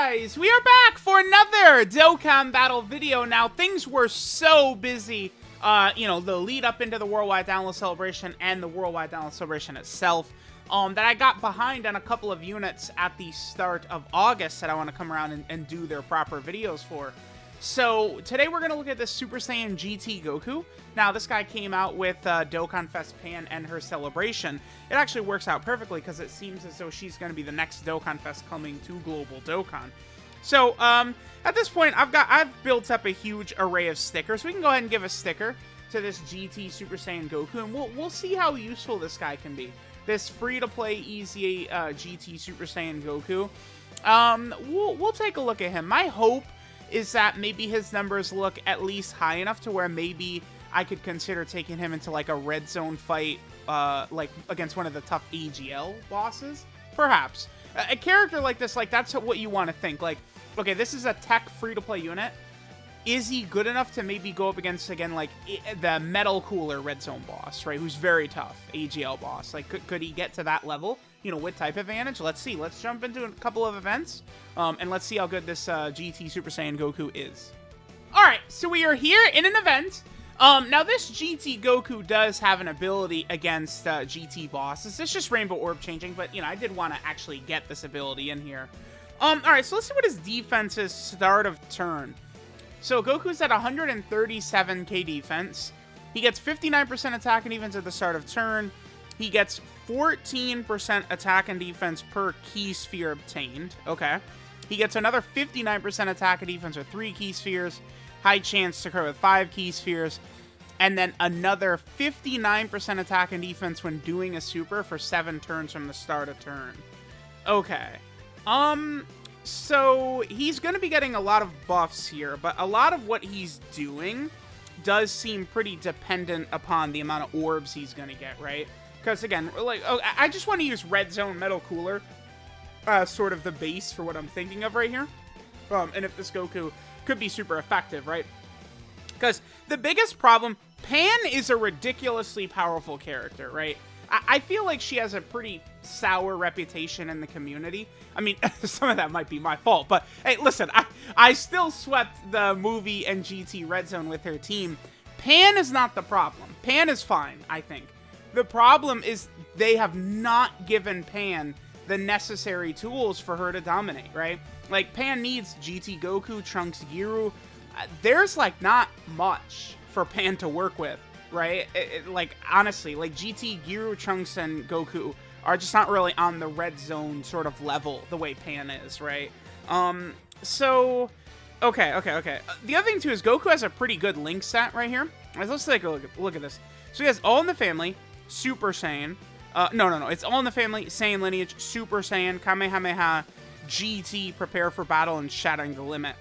guys, we are back for another Dokkan battle video. Now, things were so busy, the lead up into the Worldwide Download Celebration and the Worldwide Download Celebration itself, that I got behind on a couple of units at the start of August that I want to come around and do their proper videos for. So, today we're going to look at this Super Saiyan GT Goku. Now, this guy came out with Dokkan Fest Pan and her celebration. It actually works out perfectly because it seems as though she's going to be the next Dokkan Fest coming to Global Dokkan. So, at this point, I've built up a huge array of stickers. We can go ahead and give a sticker to this GT Super Saiyan Goku, and we'll see how useful this guy can be. This free-to-play EZA GT Super Saiyan Goku. We'll take a look at him. My hope is that maybe his numbers look at least high enough to where maybe I could consider taking him into like a red zone fight, like against one of the tough AGL bosses, perhaps. A character like this, like that's what you want to think. Like, okay, this is a tech free-to-play unit. Is he good enough to maybe go up against, again, like the Metal Cooler red zone boss, right? Who's very tough, AGL boss. Like, could he get to that level? You know, with type advantage? Let's see. Let's jump into a couple of events, and let's see how good this GT Super Saiyan Goku is. Alright, so we are here in an event. Now this GT Goku does have an ability against GT bosses. It's just Rainbow Orb changing, but, you know, I did want to actually get this ability in here. Alright, so let's see what his defense is start of turn. So Goku's at 137k defense. He gets 59% attack and defense at the start of turn. He gets 14% attack and defense per key sphere obtained. Okay. He gets another 59% attack and defense with 3 key spheres. High chance to crit with 5 key spheres. And then another 59% attack and defense when doing a super for 7 turns from the start of turn. Okay. So he's going to be getting a lot of buffs here, but a lot of what he's doing does seem pretty dependent upon the amount of orbs he's going to get, right? Because, again, like, I just want to use Red Zone Metal Cooler sort of the base for what I'm thinking of right here. And if this Goku could be super effective, right? Because the biggest problem, Pan is a ridiculously powerful character, right? I feel like she has a pretty sour reputation in the community. I mean, some of that might be my fault, but hey, listen, I still swept the movie and GT Red Zone with her team. Pan is not the problem. Pan is fine, I think. The problem is they have not given Pan the necessary tools for her to dominate, right? Like, Pan needs GT Goku, Trunks Giru. There's, like, not much for Pan to work with, right? Like, honestly, like, GT Giru, Trunks, and Goku are just not really on the red zone sort of level the way Pan is, right? So, okay. The other thing, too, is Goku has a pretty good link set right here. Let's take a look at this. So he has All in the Family, Super Saiyan. No. It's All in the Family, Saiyan Lineage, Super Saiyan, Kamehameha, GT, Prepare for Battle, and Shattering the Limit.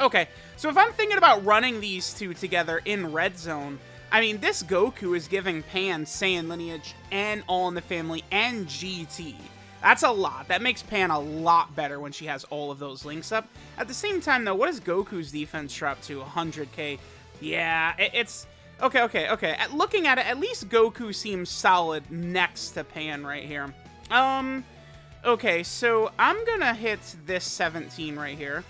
Okay, so if I'm thinking about running these two together in Red Zone, I mean, this Goku is giving Pan Saiyan Lineage and All in the Family and GT. That's a lot. That makes Pan a lot better when she has all of those links up. At the same time, though, what is Goku's defense drop to? 100k. Yeah, it's... Okay. Looking at it, at least Goku seems solid next to Pan right here. Okay, so I'm gonna hit this 17 right here.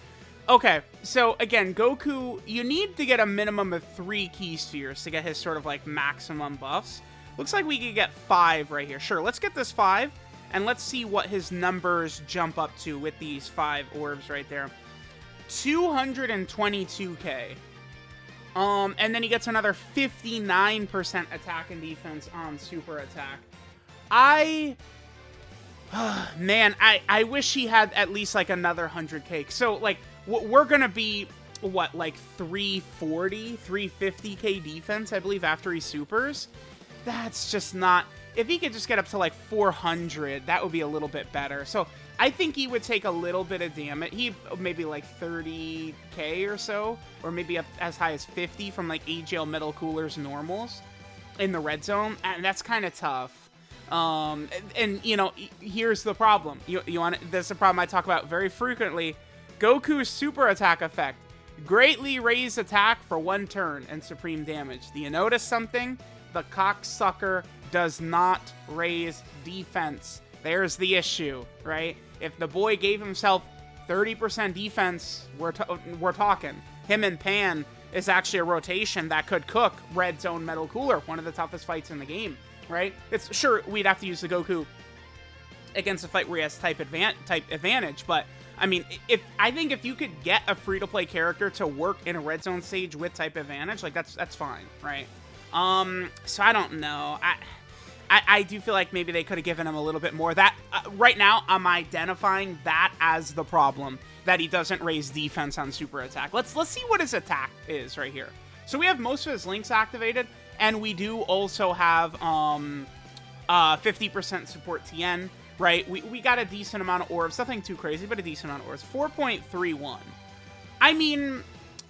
Okay, so again, Goku, you need to get a minimum of 3 key spheres to get his sort of like maximum buffs. Looks like we could get 5 right here. Sure, let's get this 5, and let's see what his numbers jump up to with these 5 orbs right there. 222k. And then he gets another 59% attack and defense on super attack. Man, I wish he had at least like another 100k. So like, we're gonna be, what, like 340, 350k defense, I believe, after he supers? That's just not... If he could just get up to like 400, that would be a little bit better. So I think he would take a little bit of damage. Maybe like 30k or so, or maybe up as high as 50 from like AGL Metal Cooler's normals in the red zone, and that's kind of tough. And you know, here's the problem. That's the problem I talk about very frequently. Goku's super attack effect. Greatly raise attack for 1 turn and supreme damage. Do you notice something? The cocksucker does not raise defense. There's the issue, right? If the boy gave himself 30% defense, we're talking. Him and Pan is actually a rotation that could cook Red Zone Metal Cooler, one of the toughest fights in the game, right? It's sure we'd have to use the Goku against a fight where he has type advantage, but I mean, I think if you could get a free-to-play character to work in a Red Zone stage with type advantage, like that's fine, right? So I don't know. I do feel like maybe they could have given him a little bit more. That right now, I'm identifying that as the problem, that he doesn't raise defense on super attack. Let's see what his attack is right here. So we have most of his links activated, and we do also have 50% support TN, right? We got a decent amount of orbs, nothing too crazy, but a decent amount of orbs. 4.31. I mean,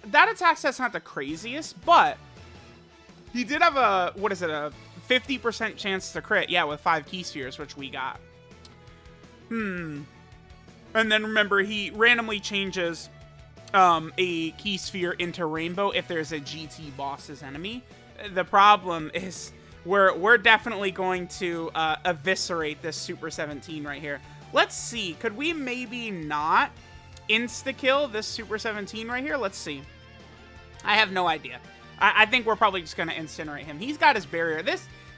that attack set's not the craziest, but he did have a, what is it, a 50% chance to crit, yeah, with 5 key spheres, which we got. And then remember, he randomly changes a key sphere into rainbow if there's a GT boss's enemy. The problem is we're definitely going to eviscerate this Super 17 right here. Let's see, could we maybe not insta-kill this Super 17 right here? Let's see. I have no idea. I think we're probably just going to incinerate him. He's got his barrier.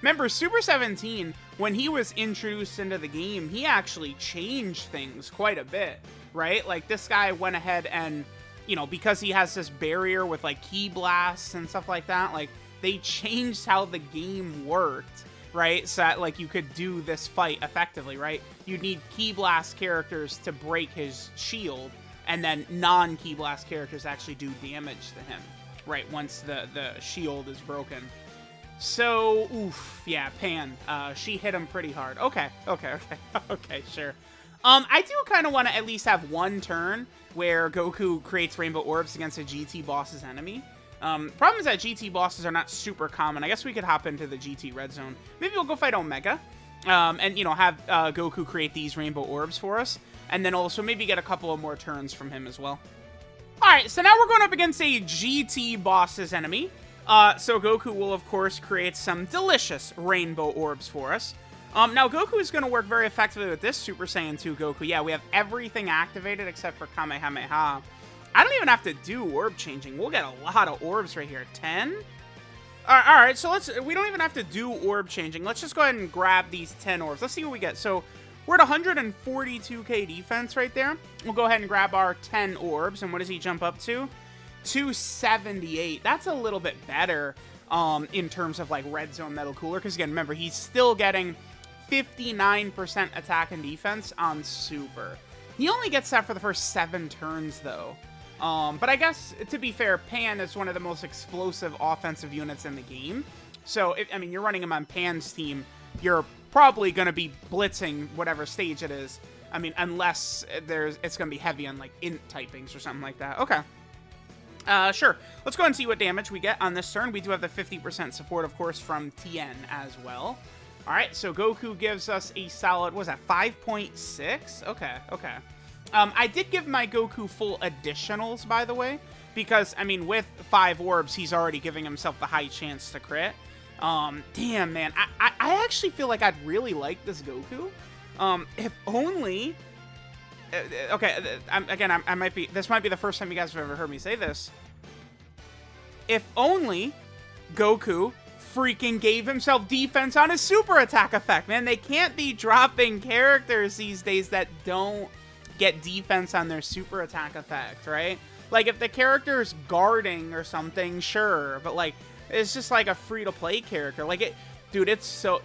Remember, Super 17, when he was introduced into the game, he actually changed things quite a bit, right? Like, this guy went ahead and, you know, because he has this barrier with, like, key blasts and stuff like that, like, they changed how the game worked, right? So that, like, you could do this fight effectively, right? You'd need key blast characters to break his shield, and then non-key blast characters actually do damage to him, right? Once the shield is broken. So, oof, yeah, Pan, she hit him pretty hard. Okay, sure. I do kind of want to at least have one turn where Goku creates rainbow orbs against a GT boss's enemy. Problem is that GT bosses are not super common. I guess we could hop into the GT red zone. Maybe we'll go fight Omega, and, you know, have Goku create these rainbow orbs for us, and then also maybe get a couple of more turns from him as well. Alright, so now we're going up against a GT boss's enemy. So Goku will, of course, create some delicious rainbow orbs for us. Now, Goku is going to work very effectively with this Super Saiyan 2 Goku. Yeah, we have everything activated except for Kamehameha. I don't even have to do orb changing. We'll get a lot of orbs right here. 10? Alright, so we don't even have to do orb changing. Let's just go ahead and grab these 10 orbs. Let's see what we get. So, we're at 142k defense right there. We'll go ahead and grab our 10 orbs. And what does he jump up to? 278. That's a little bit better in terms of, like, Red Zone Metal Cooler. Because, again, remember, he's still getting 59% attack and defense on Super. He only gets that for the first 7 turns, though. But I guess, to be fair, Pan is one of the most explosive offensive units in the game. So, I mean, you're running him on Pan's team. You're probably going to be blitzing whatever stage it is. I mean, unless it's going to be heavy on, like, int typings or something like that. Okay. Sure. Let's go ahead and see what damage we get on this turn. We do have the 50% support, of course, from Tien as well. All right, so Goku gives us a solid, what was that, 5.6? Okay. I did give my Goku full additionals, by the way, because, I mean, with 5 orbs, he's already giving himself the high chance to crit. Damn, man. I actually feel like I'd really like this Goku. If only... okay, I might be... This might be the first time you guys have ever heard me say this. If only Goku freaking gave himself defense on his super attack effect. Man, they can't be dropping characters these days that don't get defense on their super attack effect, right? Like, if the character's guarding or something, sure. But, like, it's just like a free-to-play character. Like, dude, it's so...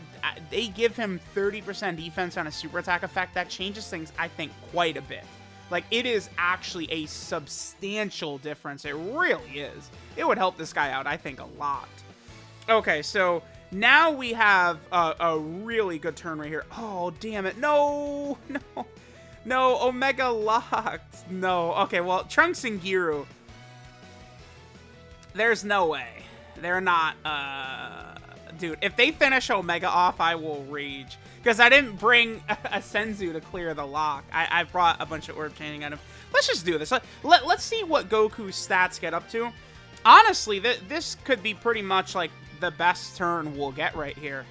They give him 30% defense on a super attack effect. That changes things, I think, quite a bit. Like, it is actually a substantial difference. It really is. It would help this guy out, I think, a lot. Okay, so now we have a really good turn right here. Oh, damn it. No! Omega locked. No. Okay, well, Trunks and Giru. There's no way. They're not, dude, if they finish Omega off, I will rage. Because I didn't bring a Senzu to clear the lock. I brought a bunch of orb chaining out of... Let's just do this. Let's see what Goku's stats get up to. Honestly, this could be pretty much, like, the best turn we'll get right here.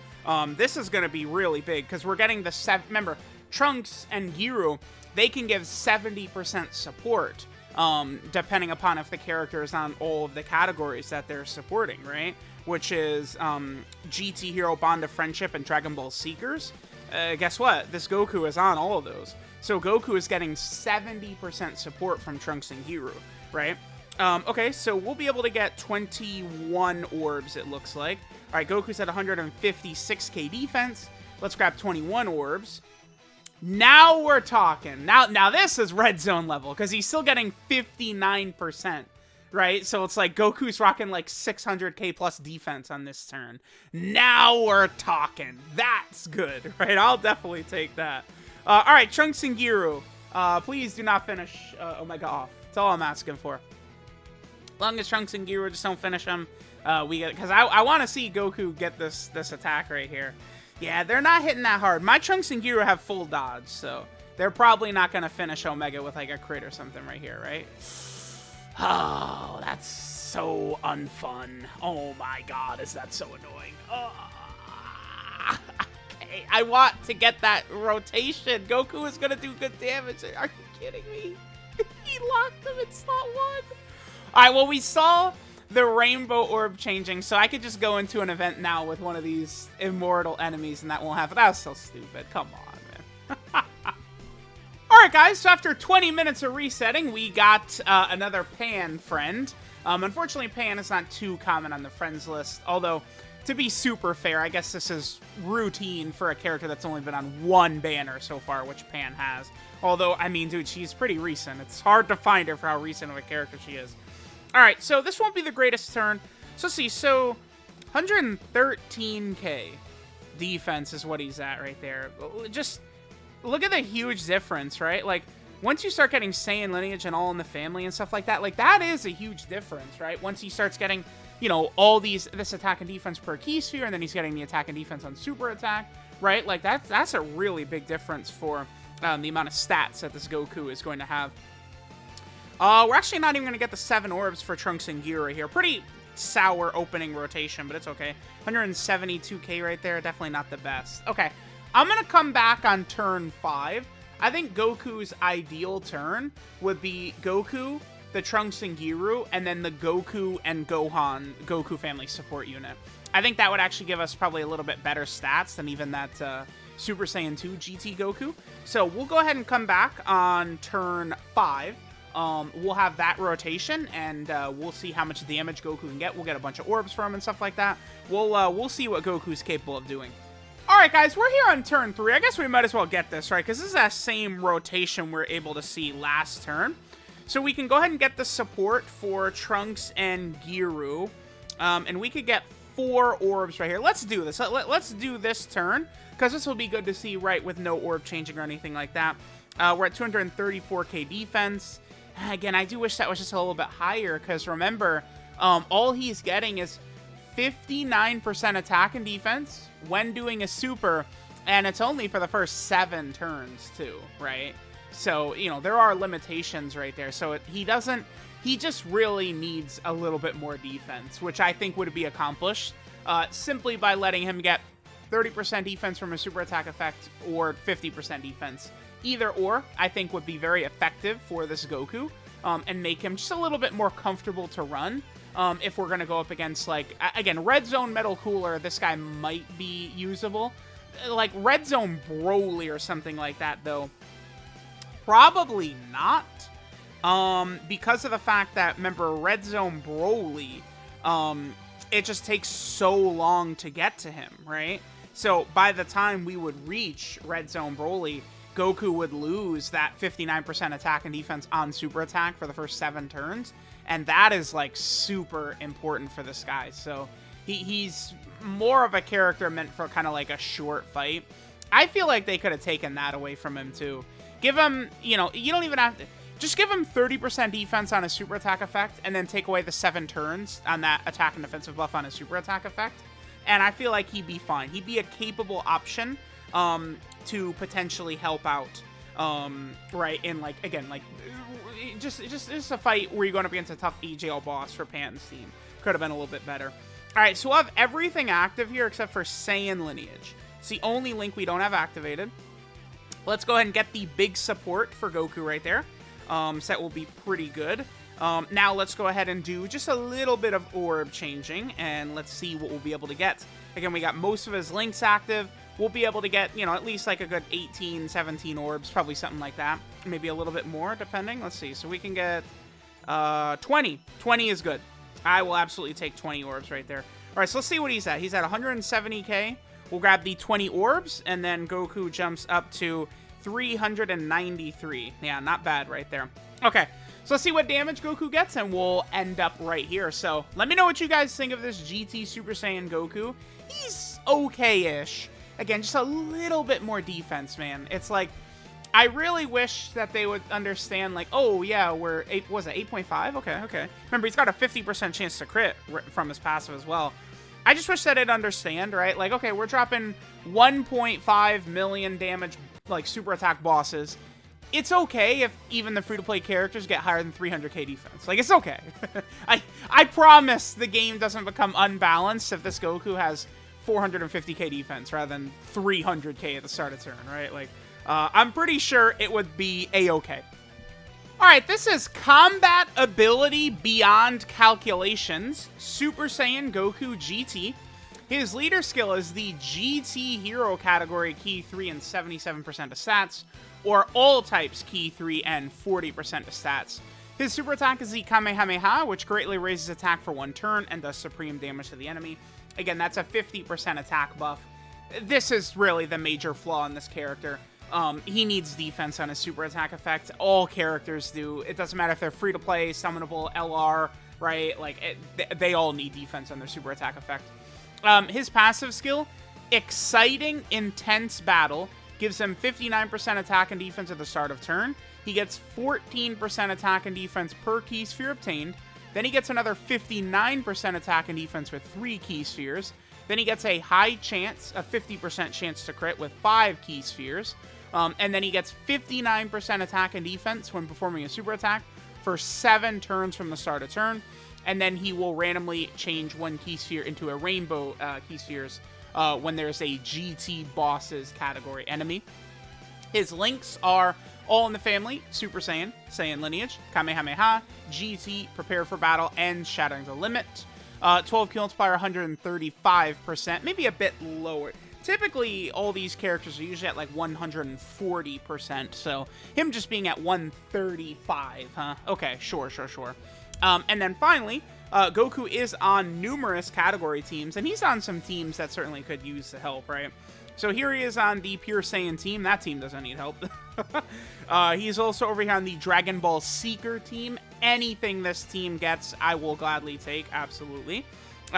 This is going to be really big, because we're getting the 7... Remember, Trunks and Giru, they can give 70% support, depending upon if the character is on all of the categories that they're supporting, right? Which is GT Hero Bond of Friendship and Dragon Ball Seekers. Guess what? This Goku is on all of those. So Goku is getting 70% support from Trunks and Giru, right? Okay, so we'll be able to get 21 orbs, it looks like. All right, Goku's at 156k defense. Let's grab 21 orbs. Now we're talking. Now this is red zone level, because he's still getting 59%, right? So it's like Goku's rocking like 600k plus defense on this turn. Now we're talking. That's good, right? I'll definitely take that. All right, Trunks and Giru, please do not finish Omega off. That's all I'm asking for. As long as Trunks and Giru just don't finish him, we get, because I want to see Goku get this attack right here. Yeah, they're not hitting that hard. My Trunks and Giru have full dodge, so they're probably not going to finish Omega with like a crit or something right here, right? Oh, that's so unfun. Oh my god, is that so annoying. Okay, I want to get that rotation. Goku is going to do good damage. Are you kidding me? He locked him in slot 1. Alright, well, we saw the rainbow orb changing, so I could just go into an event now with one of these immortal enemies, and that won't happen. That was so stupid. Come on, man. Alright, guys, so after 20 minutes of resetting, we got another Pan friend. Unfortunately, Pan is not too common on the friends list, although, to be super fair, I guess this is routine for a character that's only been on one banner so far, which Pan has. Although, I mean, dude, she's pretty recent. It's hard to find her for how recent of a character she is. Alright, so this won't be the greatest turn. So let's see, so 113k defense is what he's at right there. Just look at the huge difference, right? Like, once you start getting Saiyan lineage and All in the Family and stuff like that is a huge difference, right? Once he starts getting, you know, all this attack and defense per key sphere, and then he's getting the attack and defense on super attack, right? Like, that's a really big difference for the amount of stats that this Goku is going to have. We're actually not even going to get the 7 orbs for Trunks and Giru here. Pretty sour opening rotation, but it's okay. 172k right there. Definitely not the best. Okay, I'm going to come back on turn 5. I think Goku's ideal turn would be Goku, the Trunks and Giru, and then the Goku and Goku family support unit. I think that would actually give us probably a little bit better stats than even that Super Saiyan 2 GT Goku. So we'll go ahead and come back on turn 5. We'll have that rotation, and we'll see how much damage Goku can get. We'll get a bunch of orbs from him and stuff like that. We'll see what Goku's capable of doing. Alright, guys, we're here on turn 3. I guess we might as well get this, right? Because this is that same rotation we were able to see last turn. So we can go ahead and get the support for Trunks and Giru. And we could get 4 orbs right here. Let's do this. Let's do this turn, because this will be good to see, right, with no orb changing or anything like that. We're at 234k defense. Again, I do wish that was just a little bit higher, because remember, all he's getting is 59% attack and defense when doing a super, and it's only for the first 7 turns too, right? So, you know, there are limitations right there. So he just really needs a little bit more defense, which I think would be accomplished simply by letting him get 30% defense from a super attack effect or 50% defense. Either or, I think, would be very effective for this Goku, and make him just a little bit more comfortable to run. If we're going to go up against, like, again, Red Zone Metal Cooler, this guy might be usable. Like, Red Zone Broly or something like that, though, probably not. Because of the fact that, remember, Red Zone Broly, it just takes so long to get to him, right? So, by the time we would reach Red Zone Broly, Goku would lose that 59% attack and defense on super attack for the first 7 turns. And that is, like, super important for this guy. So he's more of a character meant for kind of like a short fight. I feel like they could have taken that away from him too. Give him, you know, you don't even have to, just give him 30% defense on a super attack effect, and then take away the 7 turns on that attack and defensive buff on a super attack effect. And I feel like he'd be fine. He'd be a capable option to potentially help out, right, in, like, again, like, just a fight where you're going up against a tough EJL boss for Pan's team. Could have been a little bit better. Alright, so we'll have everything active here except for Saiyan Lineage. It's the only link we don't have activated. Let's go ahead and get the big support for Goku right there. So that will be pretty good. Now let's go ahead and do just a little bit of orb changing, and let's see what we'll be able to get. Again, we got most of his links active. We'll be able to get, you know, at least like a good 18, 17 orbs, probably something like that. Maybe a little bit more, depending. Let's see. So we can get 20. 20 is good. I will absolutely take 20 orbs right there. All right, so let's see what he's at. He's at 170k. We'll grab the 20 orbs, and then Goku jumps up to 393. Yeah, not bad right there. Okay, so let's see what damage Goku gets, and we'll end up right here. So let me know what you guys think of this GT Super Saiyan Goku. He's okay-ish. Again, just a little bit more defense, man. It's like, I really wish that they would understand, like, oh, yeah, we're, was it 8.5? Okay. Remember, he's got a 50% chance to crit from his passive as well. I just wish that it'd understand, right? Like, okay, we're dropping 1.5 million damage, like, super attack bosses. It's okay if even the free-to-play characters get higher than 300k defense. Like, it's okay. I promise the game doesn't become unbalanced if this Goku has 450k defense rather than 300k at the start of turn, right? Like, I'm pretty sure it would be a-okay. Alright, this is Combat Ability Beyond Calculations, Super Saiyan Goku GT. His leader skill is the GT Hero category, key 3 and 77% of stats, or all types, key 3 and 40% of stats. His super attack is the Kamehameha, which greatly raises attack for 1 turn and does supreme damage to the enemy. Again, that's a 50% attack buff. This is really the major flaw in this character. He needs defense on his super attack effect. All characters do. It doesn't matter if they're free-to-play, summonable, LR, right? Like, they all need defense on their super attack effect. His passive skill, Exciting Intense Battle, gives him 59% attack and defense at the start of turn. He gets 14% attack and defense per key sphere obtained. Then he gets another 59% attack and defense with 3 key spheres. Then he gets a high chance, a 50% chance to crit with 5 key spheres. And then he gets 59% attack and defense when performing a super attack for 7 turns from the start of turn. And then he will randomly change 1 key sphere into a rainbow key spheres when there's a GT Bosses category enemy. His links are All in the Family, Super Saiyan, Saiyan Lineage, Kamehameha, GT, Prepare for Battle, and Shattering the Limit. 12 kill multiplier, 135%, maybe a bit lower. Typically, all these characters are usually at like 140%, so him just being at 135, huh? Okay, sure. And then finally, Goku is on numerous category teams, and he's on some teams that certainly could use the help, right? So here he is on the Pure Saiyan team. That team doesn't need help. He's also over here on the Dragon Ball Seeker team. Anything this team gets, I will gladly take, absolutely.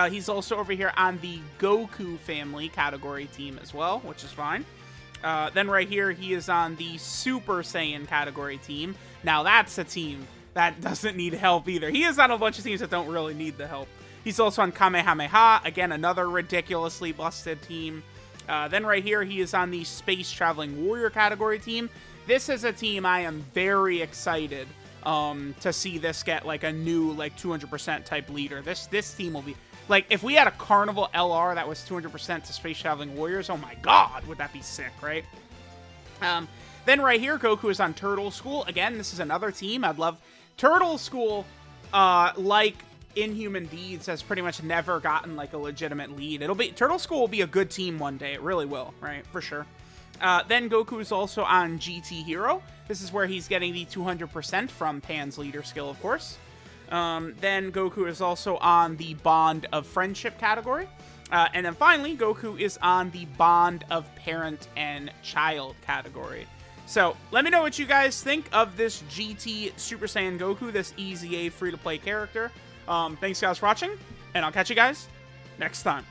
He's also over here on the Goku family category team as well, which is fine. Then right here, he is on the Super Saiyan category team. Now that's a team that doesn't need help either. He is on a bunch of teams that don't really need the help. He's also on Kamehameha, again, another ridiculously busted team. Then right here, he is on the Space Traveling Warrior category team. This is a team I am very excited to see this get like a new like 200% type leader. This team will be like, if we had a Carnival LR that was 200% to Space Traveling Warriors, oh my god, would that be sick, right? Then right here, Goku is on Turtle School. Again, this is another team I'd love. Turtle School, like Inhuman Deeds, has pretty much never gotten like a legitimate lead. Turtle School will be a good team one day. It really will, right? For sure. Then Goku is also on GT Hero. This is where he's getting the 200% from Pan's leader skill, of course. Then Goku is also on the Bond of Friendship category. And then finally, Goku is on the Bond of Parent and Child category. So, let me know what you guys think of this GT Super Saiyan Goku, this EZA free-to-play character. Thanks guys for watching, and I'll catch you guys next time.